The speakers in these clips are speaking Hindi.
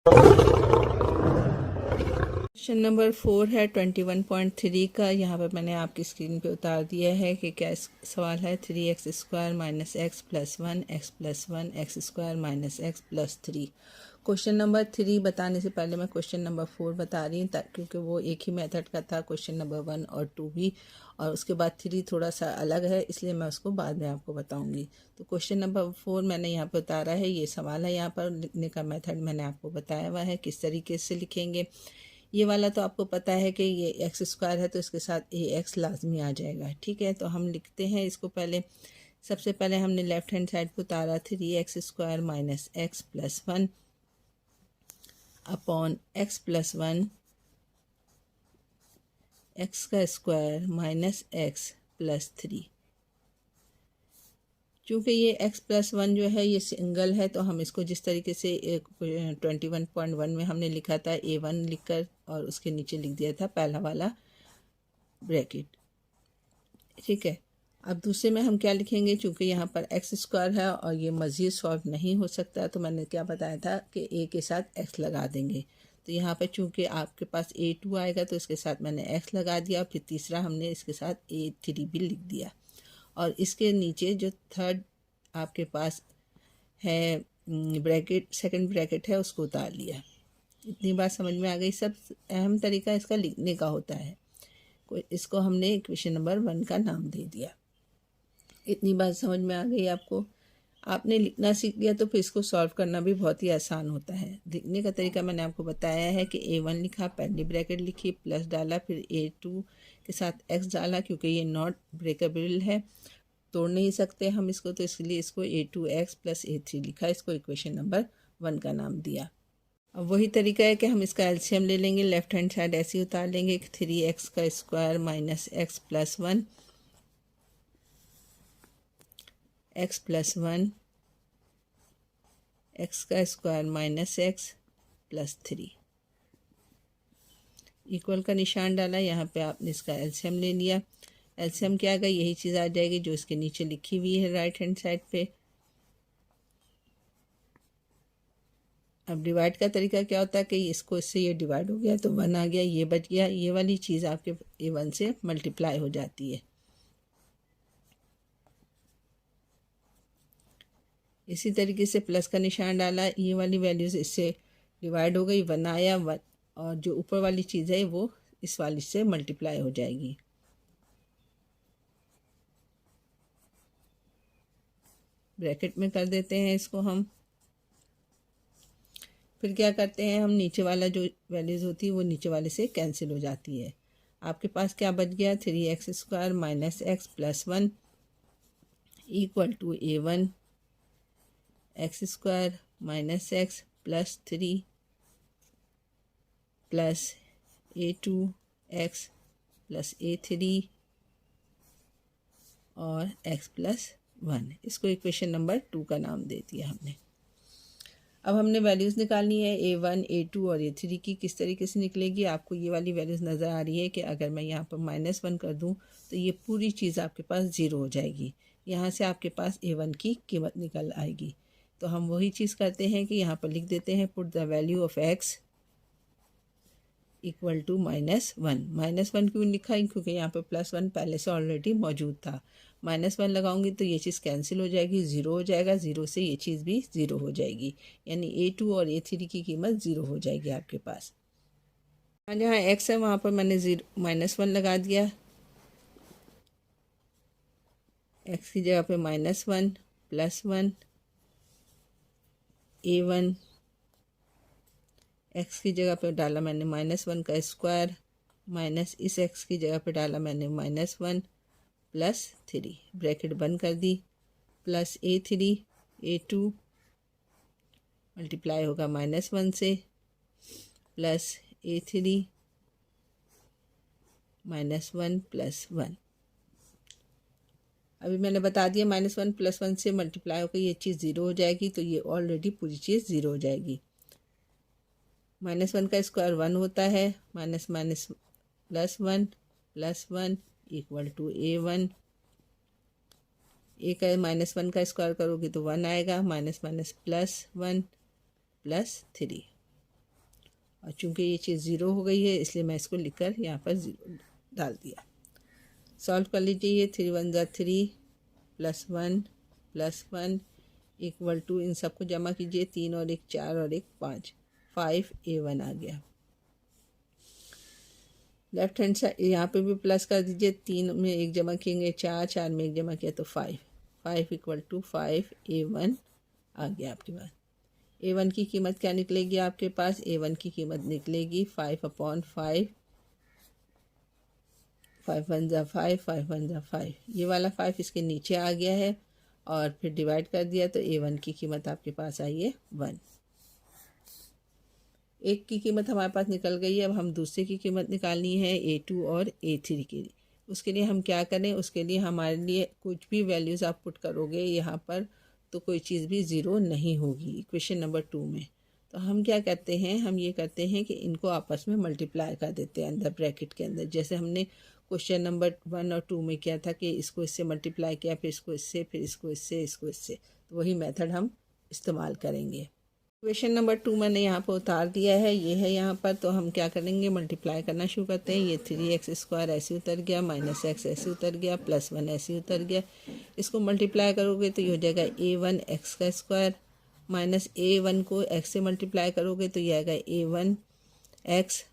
क्वेश्चन नंबर 4 है 21.3 का। यहाँ पर मैंने आपकी स्क्रीन पे उतार दिया है कि क्या सवाल है। 3x² minus x plus 1 x plus 1 x² minus x plus 3। Question number 3 बताने से पहले मैं क्वेश्चन नंबर 4 बता रही हूँ, क्योंकि वो एक ही मेथड का था, क्वेश्चन नंबर 1 और 2 भी, और उसके बाद 3 थोड़ा सा अलग है, इसलिए मैं उसको बाद में आपको बताऊँगी। तो क्वेश्चन नंबर 4 मैंने यहाँ पर उतारा है, ये सवाल है। यहाँ पर लिखने का मेथड मैंने आपको बताया हुआ है किस तरीके से लिखेंगे। ये वाला तो आपको पता है कि ये x² है तो इसके साथ ax लाजमी आ जाएगा। ठीक है, तो हम लिखते हैं इसको। पहले सबसे पहले हमने लेफ्ट हैंड साइड पर उतारा 3x² minus x plus 1 upon x plus 1 x का स्क्वायर माइनस एक्स प्लस 3। चूँकि ये x प्लस 1 जो है ये सिंगल है, तो हम इसको जिस तरीके से 21.1 में हमने लिखा था a1 लिखकर और उसके नीचे लिख दिया था पहला वाला ब्रैकेट। ठीक है, अब दूसरे में हम क्या लिखेंगे, चूँकि यहाँ पर x² है और ये मज़ीद सॉल्व नहीं हो सकता, तो मैंने क्या बताया था कि a के साथ x लगा देंगे। तो यहाँ पर चूँकि आपके पास a2 आएगा तो इसके साथ मैंने x लगा दिया, फिर तीसरा हमने इसके साथ a3 भी लिख दिया, और इसके नीचे जो थर्ड आपके पास है ब्रैकेट, सेकंड ब्रैकेट है, उसको उतार लिया। इतनी बात समझ में आ गई। सब अहम तरीका इसका लिखने का होता है। इसको हमने इक्वेशन नंबर 1 का नाम दे दिया। इतनी बात समझ में आ गई आपको। आपने लिखना सीख लिया तो फिर इसको सॉल्व करना भी बहुत ही आसान होता है। लिखने का तरीका मैंने आपको बताया है कि a1 लिखा, पहली ब्रैकेट लिखी, प्लस डाला, फिर a2 के साथ x डाला, क्योंकि ये नॉट ब्रेकेबल है, तोड़ नहीं सकते हम इसको, तो इसलिए इसको a2x प्लस a3 लिखा, इसको इक्वेशन नंबर 1 का नाम दिया। अब वही तरीका है कि हम इसका एलसीएम ले लेंगे, लेफ्ट हैंड साइड ऐसे ही उतार लेंगे। 3x² minus x plus 1 x plus 1 x² minus x plus 3 equal का निशान डाला। यहाँ पे आपने इसका एलसीएम ले लिया। एलसीएम क्या आएगा, यही चीज़ आ जाएगी जो इसके नीचे लिखी हुई है राइट हैंड साइड पे। अब डिवाइड का तरीका क्या होता है कि इसको इससे ये डिवाइड हो गया तो 1 आ गया, ये बच गया, ये वाली चीज़ आपके a1 से मल्टीप्लाई हो जाती है। इसी तरीके से प्लस का निशान डाला, ये वाली वैल्यूज़ इससे डिवाइड हो गई, 1 आया, 1, और जो ऊपर वाली चीज़ है वो इस वाली से मल्टीप्लाई हो जाएगी। ब्रैकेट में कर देते हैं इसको हम। फिर क्या करते हैं हम, नीचे वाला जो वैल्यूज़ होती है वो नीचे वाले से कैंसिल हो जाती है। आपके पास क्या बच गया, 3x² minus x plus 1 equal to a1 x² minus x plus 3 plus a2 x plus a3 और x प्लस 1। इसको इक्वेशन नंबर 2 का नाम दे दिया हमने। अब हमने वैल्यूज़ निकालनी है a1 a2 और a3 की। किस तरीके से निकलेगी, आपको ये वाली वैल्यूज़ नज़र आ रही है कि अगर मैं यहाँ पर -1 कर दूँ तो ये पूरी चीज़ आपके पास 0 हो जाएगी। यहाँ से आपके पास a1 की कीमत निकल आएगी। तो हम वही चीज़ करते हैं कि यहाँ पर लिख देते हैं put the value of x equal to -1। -1 क्यों लिखा है, क्योंकि यहाँ पर +1 पहले से ऑलरेडी मौजूद था। -1 लगाऊंगी तो ये चीज़ कैंसिल हो जाएगी, 0 हो जाएगा, 0 से ये चीज़ भी 0 हो जाएगी, यानी a2 और a3 की कीमत 0 हो जाएगी आपके पास। जहाँ x है वहाँ पर मैंने -1 लगा दिया, x की जगह पे -1 +1 a1, x की जगह पे डाला मैंने -1 का स्क्वायर, माइनस इस x की जगह पे डाला मैंने -1 प्लस 3, ब्रैकेट बंद कर दी, प्लस a3 a2 मल्टीप्लाई होगा -1 से, प्लस a3 -1 प्लस 1। अभी मैंने बता दिया -1 प्लस 1 से मल्टीप्लाई होकर ये चीज़ 0 हो जाएगी, तो ये ऑलरेडी पूरी चीज़ 0 हो जाएगी। -1 का स्क्वायर 1 होता है, minus minus +1 equal to a1। a का -1 का स्क्वायर करोगे तो 1 आएगा, माइनस माइनस +1 प्लस 3। और चूंकि ये चीज़ ज़ीरो हो गई है इसलिए मैं इसको लिखकर यहाँ पर ज़ीरो डाल दिया। सॉल्व कर लीजिए। ये 3 1 ज़ा 3 +1 +1 इक्वल टू, इन सबको जमा कीजिए, 3 और 1 4 और 1 5 5A1 आ गया। लेफ्ट हैंड साइड यहाँ पे भी प्लस कर दीजिए, 3 में 1 जमा किएंगे 4, 4 में 1 जमा किया तो 5 5 इक्वल टू 5A1 आ गया आपके पास। A1 की कीमत क्या निकलेगी आपके पास? A1 की कीमत निकलेगी 5/5, 5 1 ज़ा 5 5 1 ज़ा 5, ये वाला 5 इसके नीचे आ गया है और फिर डिवाइड कर दिया तो A1 की कीमत आपके पास आई है 1। एक की कीमत हमारे पास निकल गई है। अब हम दूसरे की कीमत निकालनी है A2 और A3 के लिए। उसके लिए हम क्या करें? उसके लिए हमारे लिए कुछ भी वैल्यूज़ आप पुट करोगे यहाँ पर तो कोई चीज़ भी ज़ीरो नहीं होगी इक्वेशन नंबर 2 में। तो हम क्या करते हैं, हम ये करते हैं कि इनको आपस में मल्टीप्लाई कर देते हैं अंदर ब्रैकेट के अंदर, जैसे हमने क्वेश्चन नंबर 1 और 2 में किया था कि इसको इससे मल्टीप्लाई किया, फिर इसको इससे, फिर इसको इससे, इसको इससे। तो वही मेथड हम इस्तेमाल करेंगे। इक्वेशन नंबर 2 मैंने यहाँ पर उतार दिया है, ये है यहाँ पर। तो हम क्या करेंगे, मल्टीप्लाई करना शुरू करते हैं। ये 3x² ऐसे उतर गया, -x ऐसे उतर गया, +1 ऐसे उतर गया। इसको मल्टीप्लाई करोगे तो ये हो जाएगा A1x² माइनस A1 को x से मल्टीप्लाई करोगे तो ये आएगा A1x।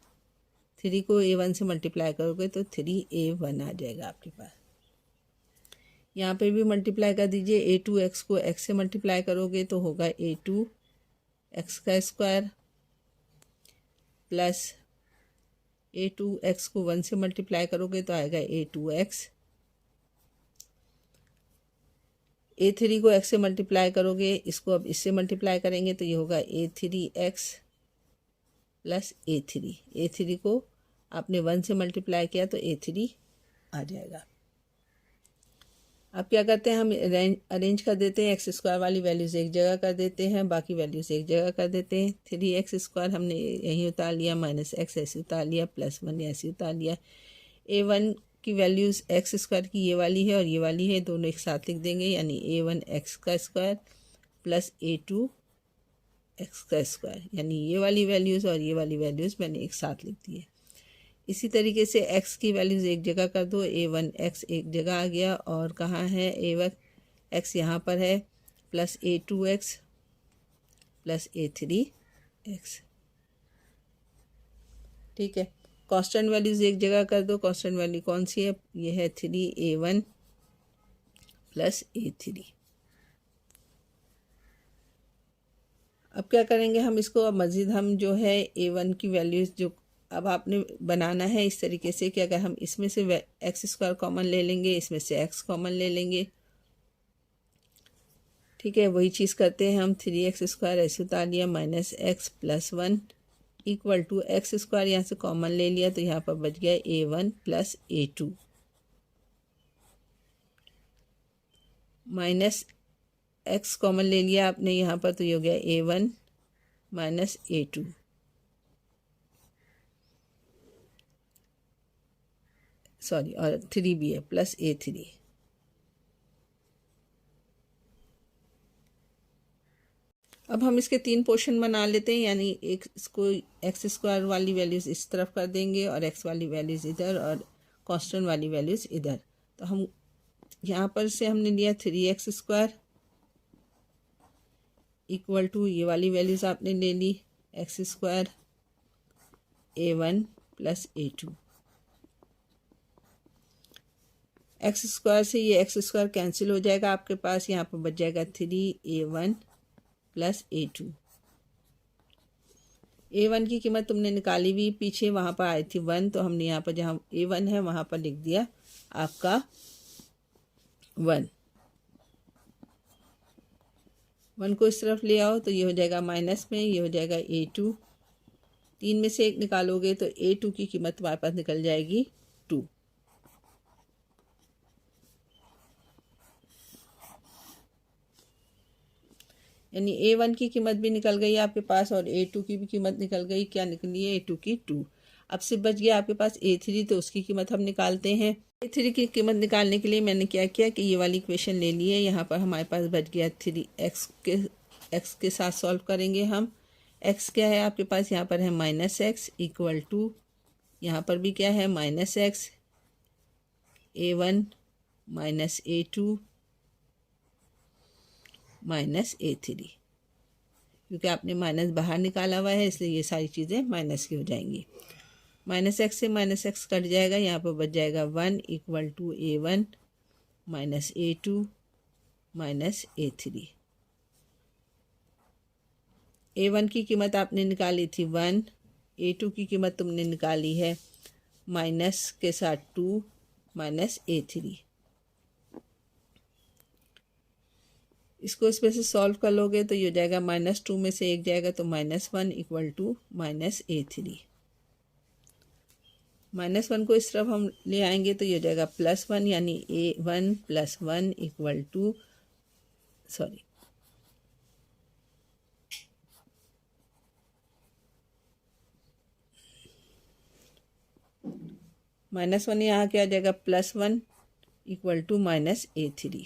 3 को A1 से मल्टीप्लाई करोगे तो 3A1 आ जाएगा आपके पास। यहाँ पे भी मल्टीप्लाई कर दीजिए। A2x को x से मल्टीप्लाई करोगे तो होगा A2x² प्लस A2x को 1 से मल्टीप्लाई करोगे तो आएगा A2x। A3 को x से मल्टीप्लाई करोगे, इसको अब इससे मल्टीप्लाई करेंगे तो ये होगा A3x प्लस A3 को आपने 1 से मल्टीप्लाई किया तो A3 आ जाएगा। अब क्या करते हैं, हम अरेंज कर देते हैं। x² वाली वैल्यूज़ एक जगह कर देते हैं, बाकी वैल्यूज़ एक जगह कर देते हैं। 3x² हमने यहीं उतार लिया, -x ऐसे उतार लिया, +1 ऐसे उतार लिया। A1 की वैल्यूज़ x² की ये वाली है और ये वाली है, दोनों एक साथ लिख देंगे, यानी A1x² प्लस A2x², यानी ये वाली वैल्यूज़ और ये वाली वैल्यूज़ मैंने एक साथ लिख दी है। इसी तरीके से x की वैल्यूज़ एक जगह कर दो। A1x एक जगह आ गया और कहाँ है A1x, यहाँ पर है, प्लस A2x प्लस A3x। ठीक है, कांस्टेंट वैल्यूज़ एक जगह कर दो। कांस्टेंट वैल्यू कौन सी है? ये है 3A1 प्लस A3। अब क्या करेंगे हम इसको, अब मज़ीद हम जो है A1 की वैल्यूज़ जो अब आपने बनाना है इस तरीके से कि अगर हम इसमें से x² कॉमन ले लेंगे, इसमें से x कॉमन ले लेंगे। ठीक है, वही चीज़ करते हैं हम। 3x² ऐसे उतार लिया, -x plus 1 equal to x² यहाँ से कॉमन ले लिया तो यहाँ पर बच गया A1 plus A2 minus x common ले लिया आपने यहाँ पर तो ये हो गया A1 माइनस A2। सॉरी, और 3 भी है, प्लस A3। अब हम इसके 3 पोर्शन बना लेते हैं, यानी एक इसको x² वाली वैल्यूज़ इस तरफ कर देंगे और x वाली वैल्यूज़ इधर और कांस्टेंट वाली वैल्यूज़ इधर। तो हम यहाँ पर से हमने लिया 3x² इक्वल टू ये वाली वैल्यूज़ आपने ले ली x² A1 plus A2। x² से ये x² कैंसिल हो जाएगा आपके पास, यहाँ पर बच जाएगा 3A1 प्लस A2। A1 की कीमत तुमने निकाली हुई पीछे, वहाँ पर आई थी 1, तो हमने यहाँ पर जहाँ A1 है वहाँ पर लिख दिया आपका 1 को इस तरफ ले आओ तो ये हो जाएगा माइनस में, ये हो जाएगा A2। 3 में से 1 निकालोगे तो A2 की कीमत तुम्हारे पास निकल जाएगी 2। यानी A1 की कीमत भी निकल गई आपके पास और A2 की भी कीमत निकल गई। क्या निकली है? A2 की 2। अब से बच गया आपके पास A3, तो उसकी कीमत हम निकालते हैं। A3 की कीमत निकालने के लिए मैंने क्या किया कि ये वाली इक्वेशन ले ली है। यहाँ पर हमारे पास बच गया 3x के साथ सॉल्व करेंगे हम। एक्स क्या है आपके पास, यहाँ पर है माइनस एक्स इक्वल टू, यहाँ पर भी क्या है minus x, A1 minus A2 minus A3, क्योंकि आपने माइनस बाहर निकाला हुआ है इसलिए ये सारी चीज़ें माइनस की हो जाएंगी। माइनस एक्स से माइनस एक्स कट जाएगा, यहाँ पर बच जाएगा 1 equal to A1 minus A2 minus A3। A1 की कीमत आपने निकाली थी 1, A2 की कीमत तुमने निकाली है माइनस के साथ 2 माइनस A3। इसको इसमें से सॉल्व कर लोगे तो ये हो जाएगा -2 में से 1 जाएगा तो -1 इक्वल टू माइनस A3। -1 को इस तरफ हम ले आएंगे तो ये हो जाएगा +1, यानी A1 + 1 इक्वल टू -1 यहाँ क्या आ जाएगा +1 equal to minus A3।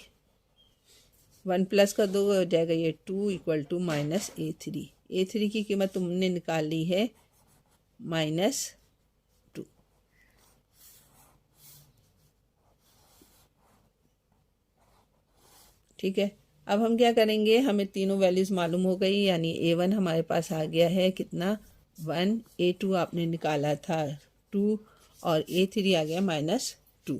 1 plus का 2 हो जाएगा ये 2 equal to minus A3। A3 की कीमत तुमने निकाली है -2। ठीक है, अब हम क्या करेंगे, हमें तीनों वैल्यूज़ मालूम हो गई, यानी A1 हमारे पास आ गया है कितना 1, A2 आपने निकाला था 2 और A3 आ गया -2।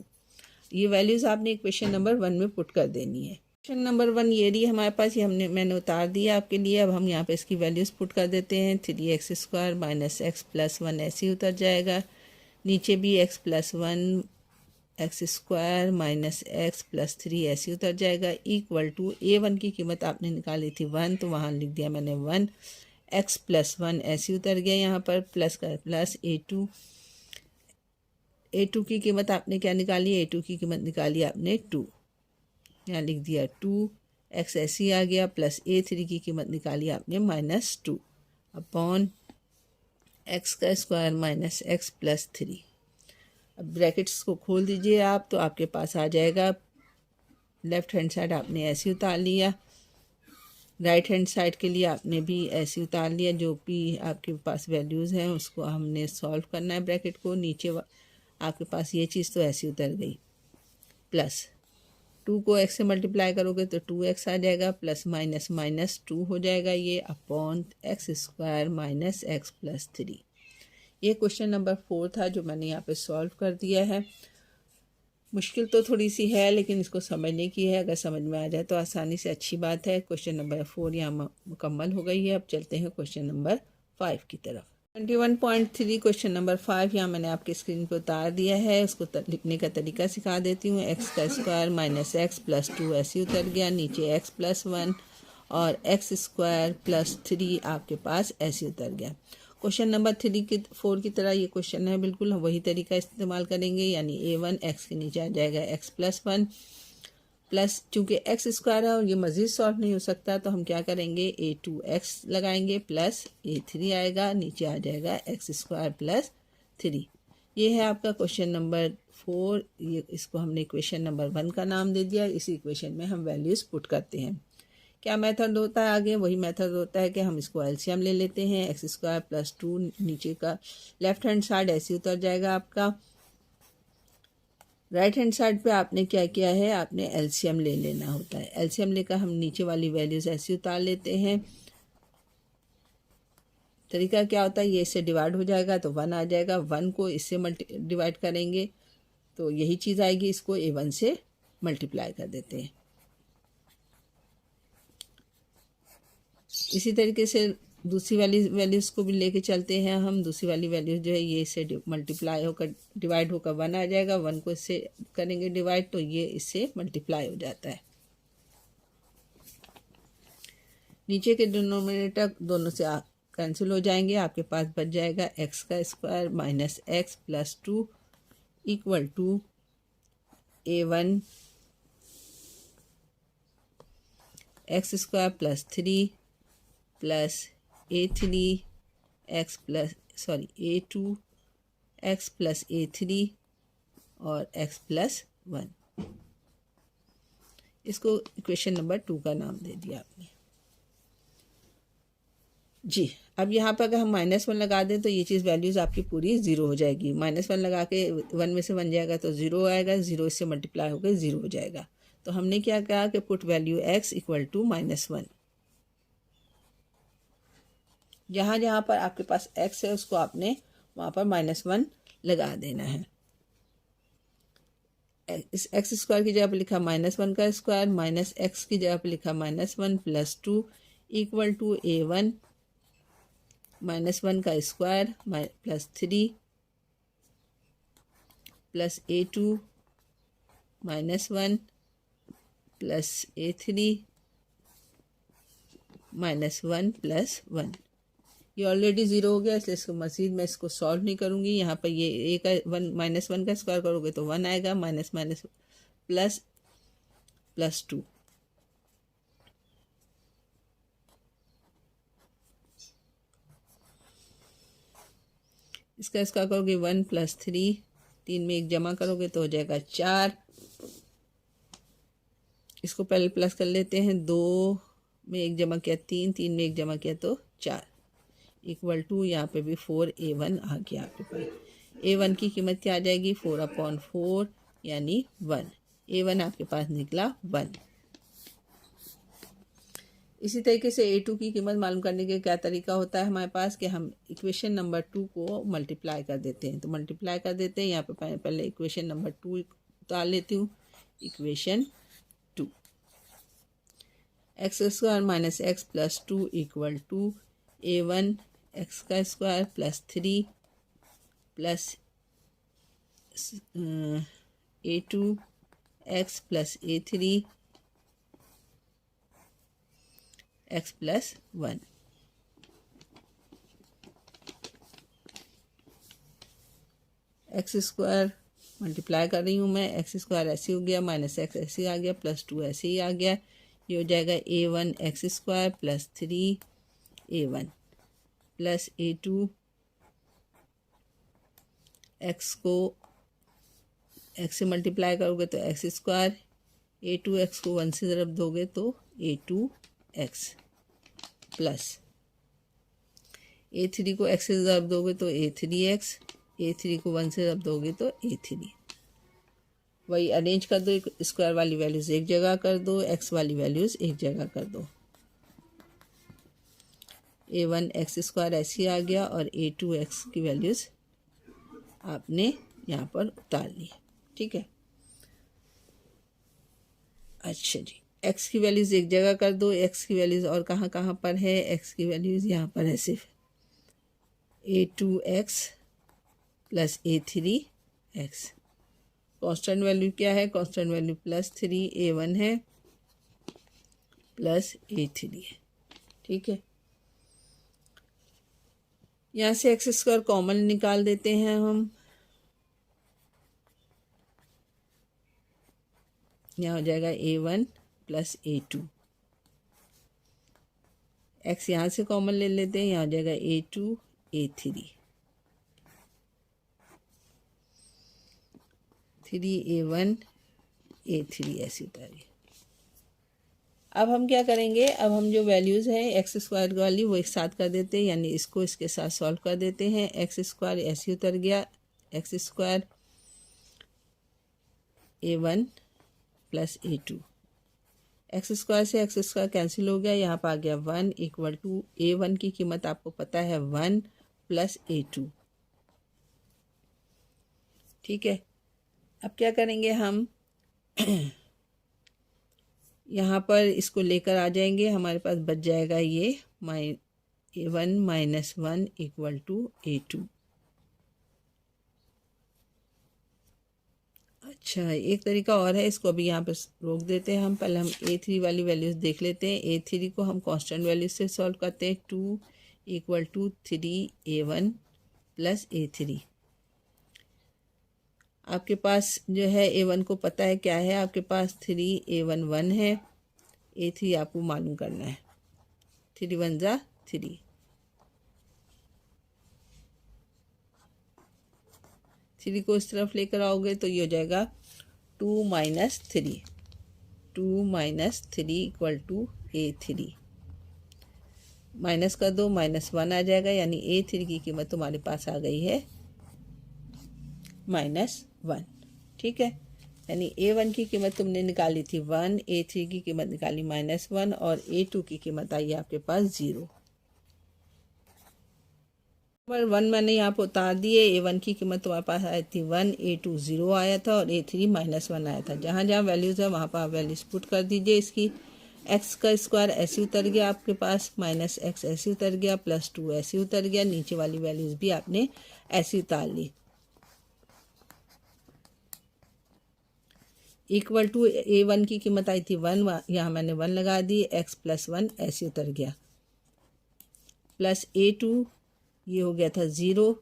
ये वैल्यूज़ आपने इक्वेशन नंबर 1 में पुट कर देनी है। क्वेश्चन नंबर 1 ये रही हमारे पास, ये मैंने उतार दिया आपके लिए। अब हम यहाँ पे इसकी वैल्यूज़ पुट कर देते हैं। 3x² माइनस x + 1 ऐसे ही उतर जाएगा, नीचे भी x + 1 x² माइनस x + 3 ऐसे ही उतर जाएगा, इक्वल टू A1 की कीमत आपने निकाली थी 1 तो वहाँ लिख दिया मैंने 1, x + 1 ऐसे ही उतर गया, यहाँ पर प्लस का प्लस A2 की कीमत आपने क्या निकाली, A2 की कीमत निकाली आपने 2, यहाँ लिख दिया 2, x ऐसे ही आ गया, प्लस A3 की कीमत निकाली आपने -2 अपॉन x² माइनस x + 3। अब ब्रैकेट्स को खोल दीजिए आप, तो आपके पास आ जाएगा, लेफ़्ट हैंड साइड आपने ऐसे ही उतार लिया, राइट हैंड साइड के लिए आपने भी ऐसे ही उतार लिया। जो भी आपके पास वैल्यूज़ हैं उसको हमने सॉल्व करना है ब्रैकेट को। नीचे आपके पास ये चीज़ तो ऐसी उतर गई, प्लस 2 को x से मल्टीप्लाई करोगे तो 2x आ जाएगा, प्लस माइनस -2 हो जाएगा ये अपॉन x² माइनस x + 3। ये क्वेश्चन नंबर 4 था जो मैंने यहाँ पे सॉल्व कर दिया है। मुश्किल तो थोड़ी सी है लेकिन इसको समझने की है, अगर समझ में आ जाए तो आसानी से अच्छी बात है। क्वेश्चन नंबर 4 यहाँ मुकम्मल हो गई है। अब चलते हैं क्वेश्चन नंबर 5 की तरफ। 21.3 क्वेश्चन नंबर 5 यहाँ मैंने आपकी स्क्रीन पर उतार दिया है। उसको लिखने का तरीका सिखा देती हूँ। x² माइनस x + 2 ऐसे ही उतर गया, नीचे x + 1 और x² + 3 आपके पास ऐसे उतर गया। क्वेश्चन नंबर 4 की तरह ये क्वेश्चन है, बिल्कुल हम वही तरीका इस्तेमाल करेंगे, यानी A1 x के नीचे आ जाएगा x + 1 प्लस, चूँकि x² है और ये मज़ीद सॉल्व नहीं हो सकता तो हम क्या करेंगे, A2x लगाएंगे प्लस A3 आएगा, नीचे आ जाएगा x² + 3। ये है आपका क्वेश्चन नंबर 4। ये इसको हमने इक्वेशन नंबर 1 का नाम दे दिया। इसी इक्वेशन में हम वैल्यूज़ पुट करते हैं। क्या मेथड होता है आगे, वही मेथड होता है कि हम इसको एलसीएम ले लेते हैं। x² + 2 नीचे का लेफ़्ट हैंड साइड ऐसे उतर जाएगा आपका। राइट हैंड साइड पे आपने क्या किया है, आपने एलसीएम ले लेना होता है। एलसीएम लेकर हम नीचे वाली वैल्यूज़ ऐसे उतार लेते हैं। तरीका क्या होता है, ये इससे डिवाइड हो जाएगा तो 1 आ जाएगा, 1 को इससे डिवाइड करेंगे तो यही चीज़ आएगी, इसको A1 से मल्टीप्लाई कर देते हैं। इसी तरीके से दूसरी वाली वैल्यूज़ को भी लेके चलते हैं हम। दूसरी वाली वैल्यूज़ जो है ये इससे मल्टीप्लाई होकर डिवाइड होकर 1 आ जाएगा, 1 को इससे करेंगे डिवाइड तो ये इससे मल्टीप्लाई हो जाता है। नीचे के डिनोमिनेटर दोनों से कैंसिल हो जाएंगे, आपके पास बच जाएगा x² minus x + 2 equal to A1 x² + 3 plus A2 x + A3 और x + 1। इसको इक्वेशन नंबर 2 का नाम दे दिया आपने। जी। अब यहाँ पर अगर हम -1 लगा दें तो ये चीज़ वैल्यूज़ आपकी पूरी ज़ीरो हो जाएगी। -1 लगा के 1 में से 1 जाएगा तो 0 आएगा, 0 इससे मल्टीप्लाई होकर 0 हो जाएगा। तो हमने क्या कहा कि put value x equal to -1। जहाँ जहाँ पर आपके पास x है उसको आपने वहाँ पर -1 लगा देना है। इस एक्स स्क्वायर की जगह पर लिखा -1 का स्क्वायर, माइनस एक्स की जगह पर लिखा -1 + 2 इक्वल टू a1 -1 का square +3 plus a2 -1 plus a3 -1 + 1। ये ऑलरेडी 0 हो गया, इसलिए इसको मज़ीद मैं इसको सॉल्व नहीं करूँगी। यहाँ पर ये a का -1 का स्क्वायर करोगे तो 1 आएगा, माइनस माइनस प्लस +2। इसका स्क्वायर करोगे 1 + 3, 3 में 1 जमा करोगे तो हो जाएगा 4। इसको पहले प्लस कर लेते हैं, 2 में 1 जमा किया 3, 3 में 1 जमा किया तो 4 इक्वल टू यहाँ पे भी 4a1 आ गया आपके पास। a1 की कीमत क्या आ जाएगी, 4/4 यानी 1। a1 आपके पास निकला 1। इसी तरीके से a2 की कीमत मालूम करने के क्या तरीका होता है हमारे पास कि हम इक्वेशन नंबर 2 को मल्टीप्लाई कर देते हैं। तो मल्टीप्लाई कर देते हैं, यहाँ पे पहले इक्वेशन नंबर 2 उतार लेती हूँ। Equation 2 x² - x + 2 equal to a1 x का square +3 plus a2 x + a3 x + 1। x² multiply कर रही हूँ मैं, x² ऐसे हो गया, -x ऐसे आ गया, +2 ऐसे ही आ गया। ये हो जाएगा a1 x² + 3a1 plus a2 x को x से मल्टीप्लाई करोगे तो x², a2 x को 1 से ज़रब दोगे तो a2 x प्लस a3 को x से ज़रब दोगे तो a3 x, a3 को 1 से ज़रब दोगे तो a3। वही अरेंज कर दो, स्क्वायर वाली वैल्यूज़ एक जगह कर दो, x वाली वैल्यूज़ एक जगह कर दो। a1 x² ऐसे आ गया और a2 x की वैल्यूज़ आपने यहाँ पर उतार ली। ठीक है, अच्छा जी, x की वैल्यूज़ एक जगह कर दो। x की वैल्यूज़ और कहाँ कहाँ पर है, x की वैल्यूज़ यहाँ पर है सिर्फ a2x + a3x। कांस्टेंट वैल्यू क्या है, कांस्टेंट वैल्यू +3 a1 है प्लस a3 है। ठीक है, यहाँ से x² कॉमन निकाल देते हैं हम। यहाँ हो जाएगा a1 + a2। x यहाँ से कॉमन ले लेते हैं, यहाँ हो जाएगा a2 a3, 3a1 a3 ऐसी उतारिए। अब हम क्या करेंगे, अब हम जो वैल्यूज़ हैं x² वाली वो एक साथ कर देते हैं, यानी इसको इसके साथ सॉल्व कर देते हैं। x² ऐसे उतर गया, x² a1 + a2, x² से x² कैंसिल हो गया, यहाँ पर आ गया 1 इक्वल टू a1 की कीमत आपको पता है 1 + a2। ठीक है, अब क्या करेंगे हम यहाँ पर इसको लेकर आ जाएंगे, हमारे पास बच जाएगा ये a1 - 1 इक्वल टू a2। अच्छा, एक तरीका और है, इसको अभी यहाँ पर रोक देते हैं हम। पहले हम a3 वाली वैल्यूज़ देख लेते हैं। a3 को हम कांस्टेंट वैल्यू से सॉल्व करते हैं। 2 इक्वल टू 3a1 + a3। आपके पास जो है a1 को पता है क्या है, आपके पास 3a1 1 है, a3 आपको मालूम करना है। 3 1 ज़ा 3, 3 को इस तरफ लेकर आओगे तो ये हो जाएगा 2 - 3, 2 - 3 इक्वल टू a3। माइनस कर दो, -1 आ जाएगा, यानी A3 की कीमत तुम्हारे पास आ गई है -1। ठीक है, यानी A1 की कीमत तुमने निकाली थी 1, A3 की कीमत निकाली -1 और A2 की कीमत आई आपके पास 0। नंबर 1 मैंने यहाँ पर उतार दिए। A1 की कीमत तुम्हारे पास आई थी 1, A2 0 आया था और A3 -1 आया था। जहाँ जहाँ वैल्यूज़ है वहाँ पर आप वैल्यूज़ पुट कर दीजिए। इसकी x का स्क्वायर ऐसे उतर गया आपके पास, -x ऐसे उतर गया, +2 ऐसे उतर गया। नीचे वाली वैल्यूज़ भी आपने ऐसे उतार ली। इक्वल टू A1 की कीमत आई थी 1, यहाँ मैंने 1 लगा दी, x + 1 ऐसे उतर गया, प्लस A2 ये हो गया था 0,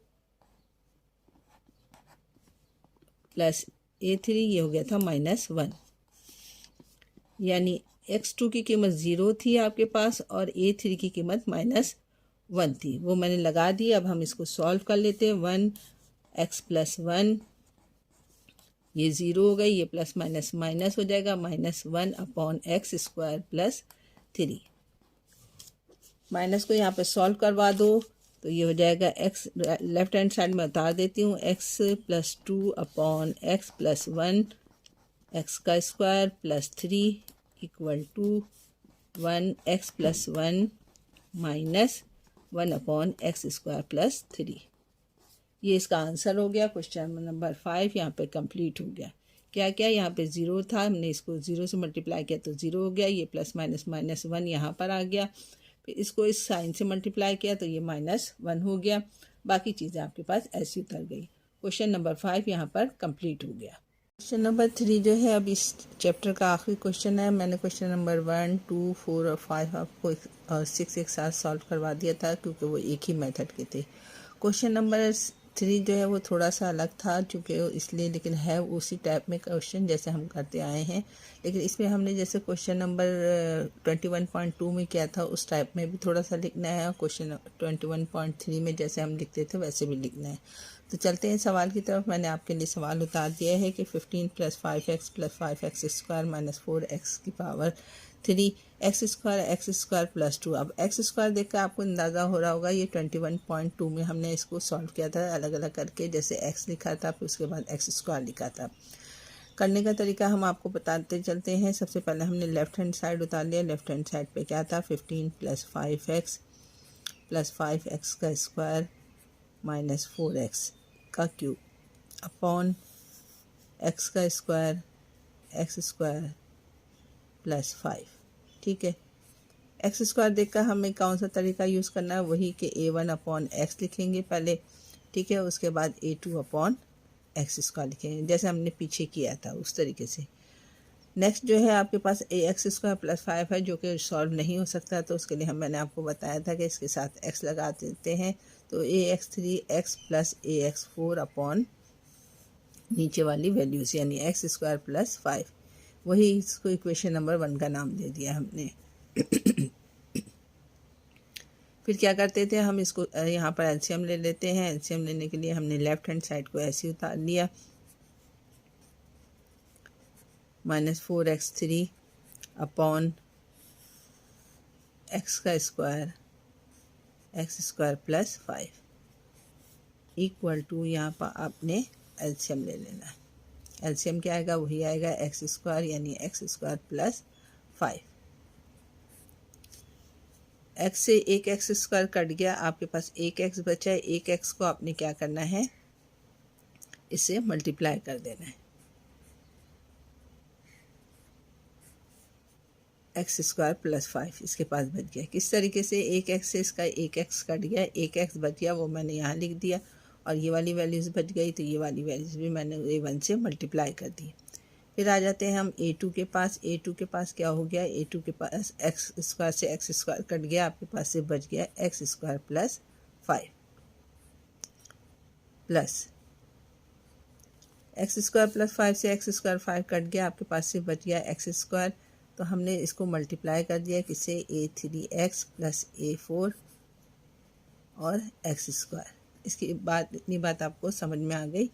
प्लस A3 ये हो गया था -1। यानी x2 की कीमत 0 थी आपके पास और A3 की कीमत -1 थी, वो मैंने लगा दी। अब हम इसको सॉल्व कर लेते हैं। 1x + 1 ये 0 हो गई, ये प्लस माइनस माइनस हो जाएगा, -1/x² + 3। माइनस को यहाँ पे सॉल्व करवा दो तो ये हो जाएगा x, लेफ्ट हैंड साइड में उतार देती हूँ, x + 2/x + 1 x² + 3 = 1x + 1 - 1/x² + 3। ये इसका आंसर हो गया। क्वेश्चन नंबर 5 यहाँ पे कंप्लीट हो गया। क्या क्या, यहाँ पे 0 था, हमने इसको 0 से मल्टीप्लाई किया तो 0 हो गया, ये +- 1 यहाँ पर आ गया, फिर इसको इस साइन से मल्टीप्लाई किया तो ये -1 हो गया। बाकी चीज़ें आपके पास ऐसी उतर गई। क्वेश्चन नंबर 5 यहाँ पर कंप्लीट हो गया। क्वेश्चन नंबर 3 जो है अब इस चैप्टर का आखिरी क्वेश्चन है। मैंने क्वेश्चन नंबर 1, 2, 4 और 5 आपको 6 एक साथ सॉल्व करवा दिया था क्योंकि वो एक ही मेथड के थे। क्वेश्चन नंबर 3 जो है वो थोड़ा सा अलग था चूँकि इसलिए, लेकिन है उसी टाइप में क्वेश्चन जैसे हम करते आए हैं, लेकिन इसमें हमने जैसे क्वेश्चन नंबर 21.2 में किया था उस टाइप में भी थोड़ा सा लिखना है, और क्वेश्चन 21.3 में जैसे हम लिखते थे वैसे भी लिखना है। तो चलते हैं सवाल की तरफ। मैंने आपके लिए सवाल उतार दिया है कि 15 + 5x + 5x² - 4x की पावर 3 x² x² + 2। अब x² देखकर आपको अंदाज़ा हो रहा होगा, ये 21.2 में हमने इसको सॉल्व किया था अलग अलग करके, जैसे x लिखा था फिर उसके बाद x² लिखा था। करने का तरीका हम आपको बताते चलते हैं। सबसे पहले हमने लेफ़्ट हैंड साइड उतार लिया। लेफ़्ट हैंड साइड पे क्या था, 15 + 5x + 5x² - 4x का क्यूब अपॉन x² x² + 5। ठीक है, x² देखकर हमें कौन सा तरीका यूज़ करना है, वही कि A1/x लिखेंगे पहले, ठीक है, उसके बाद A2/x² लिखेंगे जैसे हमने पीछे किया था उस तरीके से। नेक्स्ट जो है आपके पास ax² + 5 है जो कि सॉल्व नहीं हो सकता, तो उसके लिए मैंने आपको बताया था कि इसके साथ x लगा देते हैं, तो ax3x + ax4 अपॉन नीचे वाली वैल्यूज़ यानी x² + 5, वही इसको इक्वेशन नंबर 1 का नाम दे दिया हमने। फिर क्या करते थे हम, इसको यहाँ पर एलसीएम ले लेते हैं। एलसीएम लेने के लिए हमने लेफ़्ट हैंड साइड को ऐसे उतार लिया, -4x3 अपॉन x² x² + 5 = यहाँ पर आपने एलसीएम ले लेना है। एलसीएम क्या आएगा, वही आएगा x² यानी x² + 5। x से एक x² कट गया, आपके पास एक x बचा है। एक x को आपने क्या करना है, इससे मल्टीप्लाई कर देना है, x² + 5 इसके पास बच गया। किस तरीके से, एक x से इसका एक x कट गया, एक x बच गया, वो मैंने यहाँ लिख दिया, और ये वाली वैल्यूज़ बच गई तो ये वाली वैल्यूज़ भी मैंने A1 से मल्टीप्लाई कर दी। फिर आ जाते हैं हम A2 के पास। A2 के पास क्या हो गया, A2 के पास x² से x² कट गया, आपके पास से बच गया x² + 5 प्लस x² + 5 से x² 5 कट गया, आपके पास से बच गया x²। तो हमने इसको मल्टीप्लाई कर दिया किससे, a3x + a4 और x²। इसकी बात, इतनी बात आपको समझ में आ गई,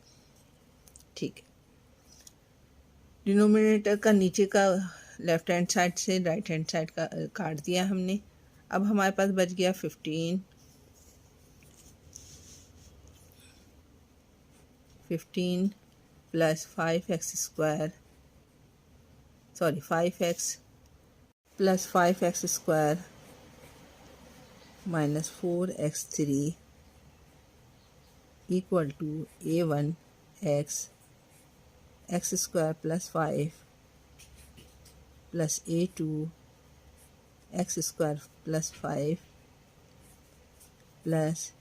ठीक है। डिनोमिनेटर का नीचे का लेफ़्ट हैंड साइड से राइट हैंड साइड का काट दिया हमने। अब हमारे पास बच गया 15 plus 5x² sorry 5x plus 5x² minus 4x3 equal to a1 x² plus 5 plus a2 x² plus 5 plus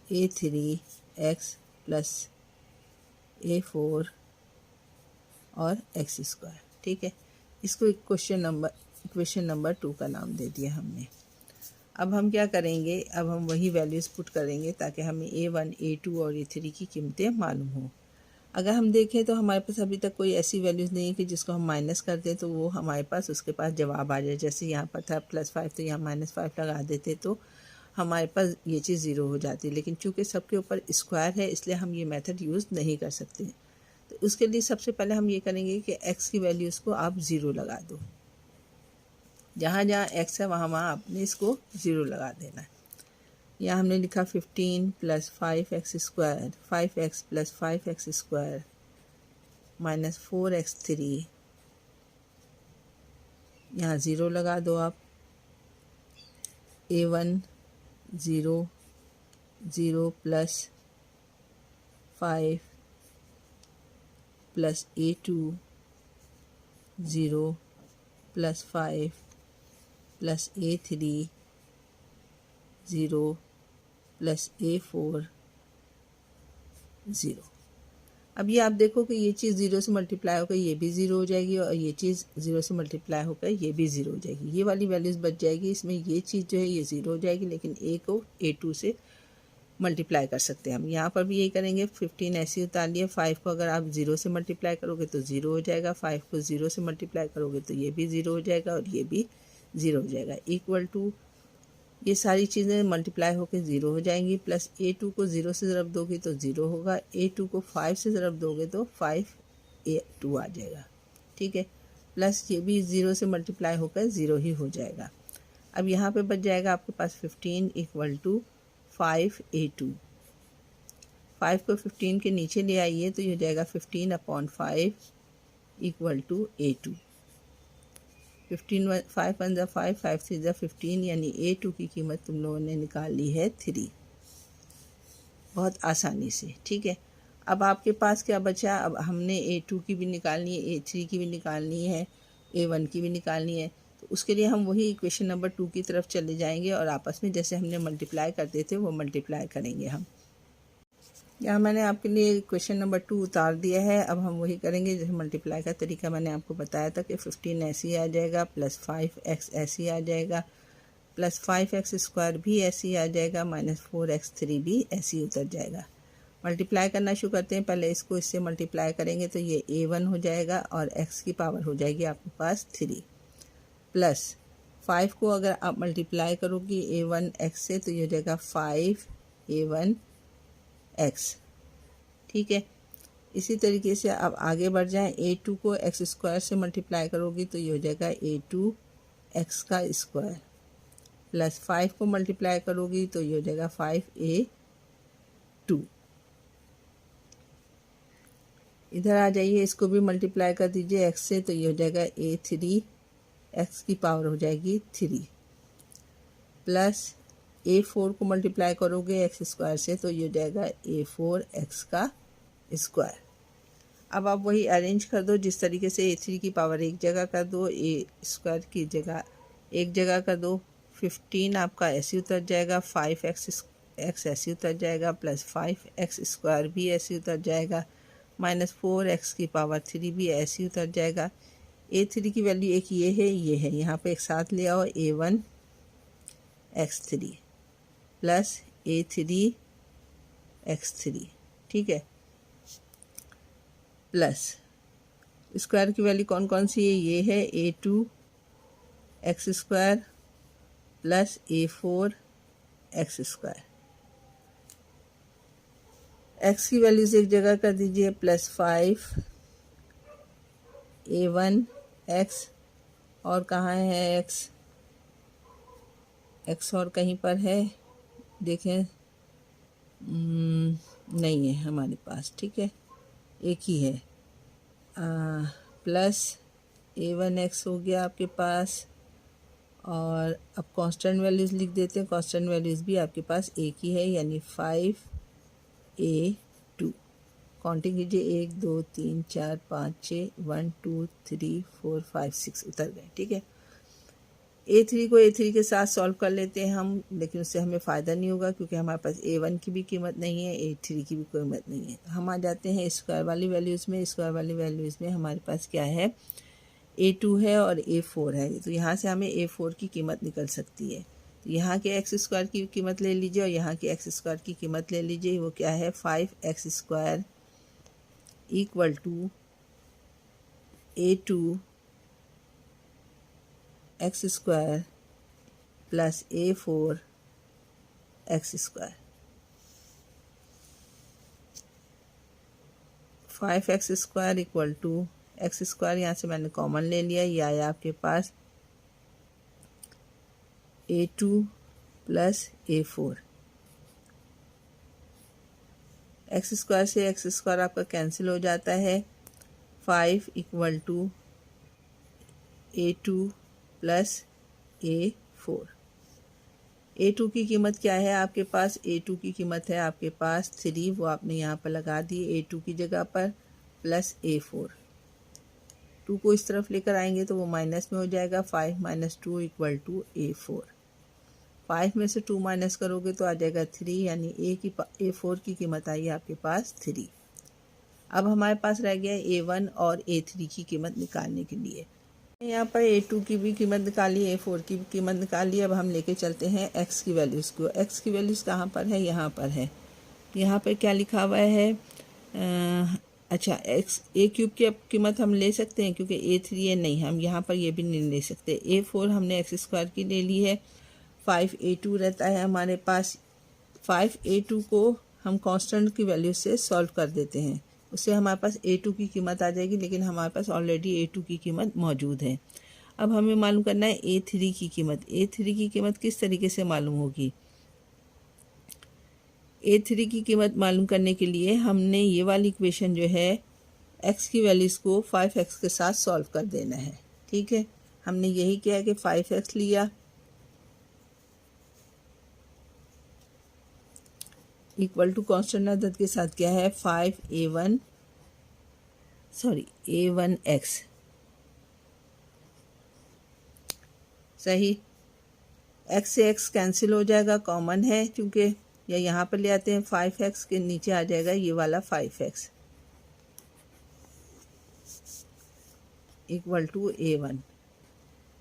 a3 x plus a4 और x²। ठीक है, इसको इक्वेशन नंबर 2 का नाम दे दिया हमने। अब हम क्या करेंगे, अब हम वही वैल्यूज़ पुट करेंगे ताकि हमें a1, a2 और a3 की कीमतें मालूम हो। अगर हम देखें तो हमारे पास अभी तक कोई ऐसी वैल्यूज़ नहीं है कि जिसको हम माइनस कर दें तो वो हमारे पास उसके पास जवाब आ जाए। जैसे यहाँ पर था +5 तो यहाँ -5 लगा देते तो हमारे पास ये चीज़ ज़ीरो हो जाती। लेकिन चूँकि सबके ऊपर स्क्वायर है इसलिए हम ये मेथड यूज़ नहीं कर सकते। तो उसके लिए सबसे पहले हम ये करेंगे कि x की वैल्यूज़ को आप ज़ीरो लगा दो। जहाँ जहाँ x है वहाँ वहाँ आपने इसको ज़ीरो लगा देना है। यहाँ हमने लिखा 15 plus 5x² 5x plus 5x² minus 4x3, यहाँ ज़ीरो लगा दो आप। a1 0 0 plus 5 plus a2 0 plus 5 plus a3 0 plus a4 0। अब ये आप देखो कि ये चीज़ ज़ीरो से मल्टीप्लाई होकर ये भी ज़ीरो हो जाएगी और ये चीज़ ज़ीरो से मल्टीप्लाई होकर ये भी ज़ीरो हो जाएगी। ये वाली वैल्यूज़ बच जाएगी। इसमें ये चीज़ जो है ये ज़ीरो हो जाएगी, लेकिन a को a2 से मल्टीप्लाई कर सकते हैं हम। यहाँ पर भी यही करेंगे। 15 ऐसे उतार लिए। 5 को अगर आप ज़ीरो से मल्टीप्लाई करोगे तो ज़ीरो हो जाएगा। 5 को ज़ीरो से मल्टीप्लाई करोगे तो ये भी ज़ीरो हो जाएगा और ये भी ज़ीरो हो जाएगा। इक्वल टू ये सारी चीज़ें मल्टीप्लाई होकर ज़ीरो हो जाएंगी। प्लस a2 को ज़ीरो से ज़रब दोगे तो ज़ीरो होगा। a2 को 5 से ज़रब दोगे तो 5a2 आ जाएगा। ठीक है, प्लस ये भी ज़ीरो से मल्टीप्लाई होकर ज़ीरो ही हो जाएगा। अब यहाँ पे बच जाएगा आपके पास 15 इक्वल टू 5a2। 5 को 15 के नीचे ले आइए तो ये हो जाएगा 15/5 इक्वल टू a2। 15 5 1 ज़ा 5 5 3 ज़ा 15, यानी a2 की कीमत तुम लोगों ने निकाल ली है 3, बहुत आसानी से। ठीक है, अब आपके पास क्या बचा, अब हमने a2 की भी निकालनी है, a3 की भी निकालनी है, a1 की भी निकालनी है। तो उसके लिए हम वही इक्वेशन नंबर 2 की तरफ चले जाएंगे और आपस में जैसे हमने मल्टीप्लाई करते थे वो मल्टीप्लाई करेंगे हम। यहाँ मैंने आपके लिए क्वेश्चन नंबर 2 उतार दिया है। अब हम वही करेंगे जैसे मल्टीप्लाई का तरीका मैंने आपको बताया था कि 15 ऐसे ही आ जाएगा, प्लस 5x ऐसे ही आ जाएगा, प्लस 5x² भी ऐसे ही आ जाएगा, माइनस 4x3 भी ऐसे ही उतर जाएगा। मल्टीप्लाई करना शुरू करते हैं। पहले इसको इससे मल्टीप्लाई करेंगे तो ये a1 हो जाएगा और x की पावर हो जाएगी आपके पास 3, प्लस 5 को अगर आप मल्टीप्लाई करोगे a1 x से तो ये हो जाएगा 5a1 x। ठीक है, इसी तरीके से आप आगे बढ़ जाएं। a2 को x² से मल्टीप्लाई करोगी तो ये हो जाएगा a2 x² प्लस 5 को मल्टीप्लाई करोगी तो ये हो जाएगा 5a2। इधर आ जाइए, इसको भी मल्टीप्लाई कर दीजिए x से तो ये हो जाएगा a3 x की पावर हो जाएगी 3, प्लस a4 को मल्टीप्लाई करोगे x² से तो ये हो जाएगा a4 x का स्क्वायर। अब आप वही अरेंज कर दो जिस तरीके से a3 की पावर एक जगह कर दो, a² की जगह एक जगह कर दो। 15 आपका ऐसे उतर जाएगा, 5x ऐसे उतर जाएगा, प्लस 5x² भी ऐसे उतर जाएगा, माइनस 4x की पावर 3 भी ऐसे उतर जाएगा। a3 की वैल्यू एक ये है, यहाँ पे एक साथ ले आओ a1 x3 plus a3 x3। ठीक है, प्लस स्क्वायर की वैल्यू कौन कौन सी है, ये है a2 x² plus a4 x²। x की वैल्यूज एक जगह कर दीजिए, प्लस 5 a1 x और कहाँ है x, एक्स और कहीं पर है, देखें, नहीं है हमारे पास, ठीक है, एक ही है। प्लस a1x हो गया आपके पास, और अब कांस्टेंट वैल्यूज़ लिख देते हैं। कांस्टेंट वैल्यूज़ भी आपके पास एक ही है, यानी 5a2। काउंटिंग कीजिए, 1 2 3 4 5 6, 1 2 3 4 5 6 उतर गए, ठीक है। a3 को a3 के साथ सॉल्व कर लेते हैं हम, लेकिन उससे हमें फ़ायदा नहीं होगा क्योंकि हमारे पास a1 की भी कीमत नहीं है, a3 की भी कीमत नहीं है। हम आ जाते हैं स्क्वायर वाली वैल्यूज़ में। स्क्वायर वाली वैल्यूज़ में हमारे पास क्या है, a2 है और a4 है, तो यहाँ से हमें a4 की कीमत निकल सकती है। तो यहाँ के एक्स स्क्वायर की कीमत ले लीजिए और यहाँ के एक्स स्क्वायर की कीमत ले लीजिए। वो क्या है, 5x² equal to a2 x² plus a4 x²। 5x² equal to x², यहाँ से मैंने कॉमन ले लिया, ये आया आपके पास a2 प्लस a4। x² से x² आपका कैंसिल हो जाता है। 5 equal to a2 plus a4। a2 की कीमत क्या है आपके पास, a2 की कीमत है आपके पास 3, वो आपने यहाँ पर लगा दी a2 की जगह पर, प्लस a4। 2 को इस तरफ लेकर आएंगे तो वो माइनस में हो जाएगा। 5 माइनस 2 इक्वल टू a4। 5 में से 2 माइनस करोगे तो आ जाएगा 3, यानी a4 की कीमत आई आपके पास 3। अब हमारे पास रह गया a1 और a3 की कीमत निकालने के लिए। यहाँ पर a2 की भी कीमत निकाली, a4 की भी कीमत निकाली। अब हम लेके चलते हैं x की वैल्यूज़ को। x की वैल्यूज़ कहाँ पर है, यहाँ पर है। यहाँ पर क्या लिखा हुआ है, अच्छा, a³ की अब कीमत हम ले सकते हैं क्योंकि a3 है, नहीं, हम यहाँ पर ये भी नहीं ले सकते। a4 हमने x² की ले ली है। 5a2 रहता है हमारे पास। 5a2 को हम कांस्टेंट की वैल्यू से सॉल्व कर देते हैं, उससे हमारे पास a2 की कीमत आ जाएगी, लेकिन हमारे पास ऑलरेडी a2 की कीमत मौजूद है। अब हमें मालूम करना है a3 की कीमत। a3 की कीमत किस तरीके से मालूम होगी, a3 की कीमत मालूम करने के लिए हमने ये वाली इक्वेशन जो है, x की वैल्यूज़ को 5x के साथ सॉल्व कर देना है, ठीक है। हमने यही किया कि 5x लिया इक्वल टू कांस्टेंट अदद के साथ क्या है, a1x, सही। x से x कैंसिल हो जाएगा, कॉमन है क्योंकि, या यहाँ पर ले आते हैं, 5x के नीचे आ जाएगा ये वाला 5x equal to a1।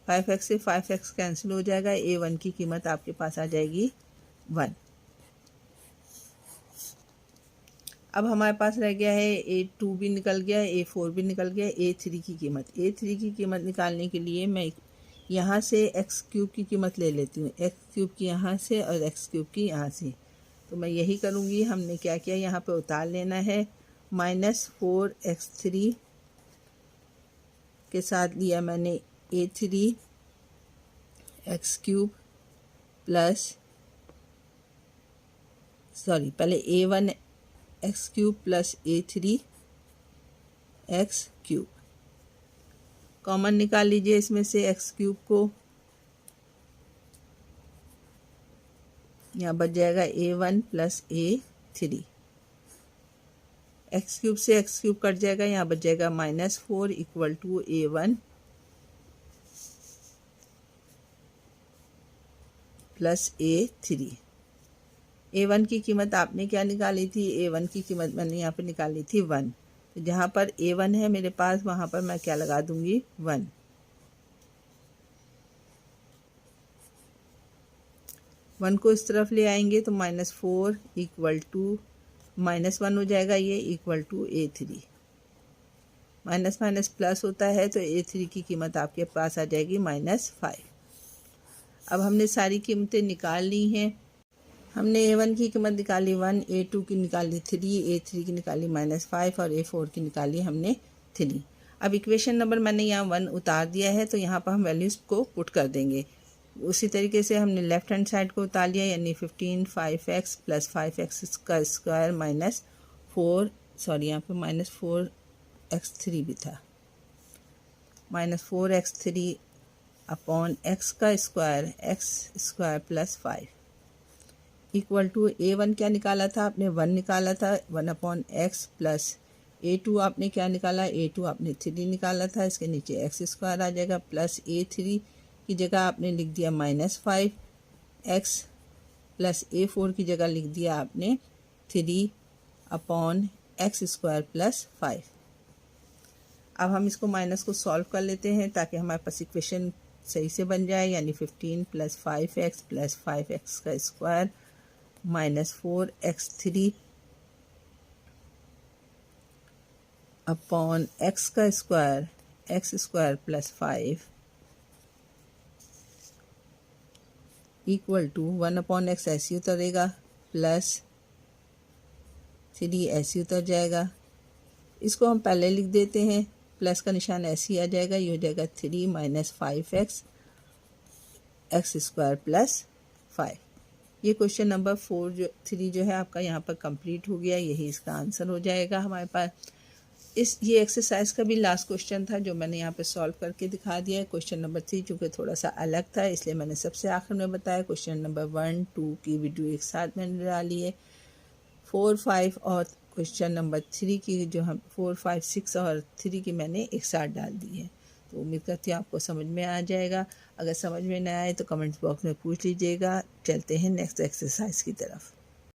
5x से 5x कैंसिल हो जाएगा, a1 की कीमत आपके पास आ जाएगी 1। अब हमारे पास रह गया है a2 भी निकल गया, a4 भी निकल गया, a3 की कीमत। a3 की कीमत निकालने के लिए मैं यहाँ से x³ की कीमत ले लेती हूँ, x³ की यहाँ से और x³ की यहाँ से। तो मैं यही करूँगी। हमने क्या किया, यहाँ पे उतार लेना है। -4x3 के साथ लिया मैंने a3 x³ प्लस, पहले a1 x³ plus a3 x³ common निकाल लीजिए इसमें से x³ को। यहाँ बच जाएगा a1 प्लस a3। x³ से x³ कट जाएगा, यहाँ बच जाएगा -4 equal to a1 plus a3। a1 की कीमत आपने क्या निकाली थी, a1 की कीमत मैंने यहाँ पे निकाली थी 1। तो जहाँ पर a1 है मेरे पास, वहाँ पर मैं क्या लगा दूंगी, 1। 1 को इस तरफ ले आएंगे तो -4 इक्वल टू -1 हो जाएगा, ये equal to a3। Minus minus plus होता है तो a3 की कीमत आपके पास आ जाएगी -5। अब हमने सारी कीमतें निकाल ली हैं। हमने a1 की कीमत निकाली 1, a2 की निकाली 3, a3 की निकाली -5 और a4 की निकाली हमने 3। अब इक्वेशन नंबर मैंने यहाँ 1 उतार दिया है, तो यहाँ पर हम वैल्यूज़ को पुट कर देंगे। उसी तरीके से हमने लेफ़्ट हैंड साइड को उतार लिया, यानी 15 5x प्लस 5x का स्क्वायर माइनस 4, सॉरी यहाँ पे माइनस 4x3 भी था, माइनस 4x3 अपॉन x का square x square plus 5 equal to a1 क्या निकाला था आपने, 1 निकाला था, 1 अपॉन एक्स प्लस a2 आपने क्या निकाला, a2 आपने 3 निकाला था, इसके नीचे एक्स स्क्वायर आ जाएगा, प्लस a3 की जगह आपने लिख दिया माइनस 5x प्लस a4 की जगह लिख दिया आपने 3 अपॉन एक्स स्क्वायर प्लस 5। अब हम इसको माइनस को सॉल्व कर लेते हैं ताकि हमारे पास इक्वेशन सही से बन जाए, यानी 15 प्लस 5x प्लस 5x का square minus 4x3 upon x का square x square plus 5 equal to 1 upon x ऐसे उतरेगा, प्लस 3 ऐसे उतर जाएगा। इसको हम पहले लिख देते हैं, प्लस का निशान ऐसे ही आ जाएगा, ये हो जाएगा 3 minus 5x x square plus 5। ये क्वेश्चन नंबर 3 जो है आपका यहाँ पर कंप्लीट हो गया, यही इसका आंसर हो जाएगा हमारे पास। ये एक्सरसाइज का भी लास्ट क्वेश्चन था जो मैंने यहाँ पे सॉल्व करके दिखा दिया है। क्वेश्चन नंबर 3 चूँकि थोड़ा सा अलग था इसलिए मैंने सबसे आखिर में बताया। क्वेश्चन नंबर 1 2 की वीडियो एक साथ मैंने डाली है। 4 5 और क्वेश्चन नंबर 3 की जो हम 4 5 6 और 3 की मैंने एक साथ डाल दी है। तो उम्मीद करती हूँ आपको समझ में आ जाएगा। अगर समझ में न आए तो कमेंट्स बॉक्स में पूछ लीजिएगा। चलते हैं नेक्स्ट एक्सरसाइज की तरफ।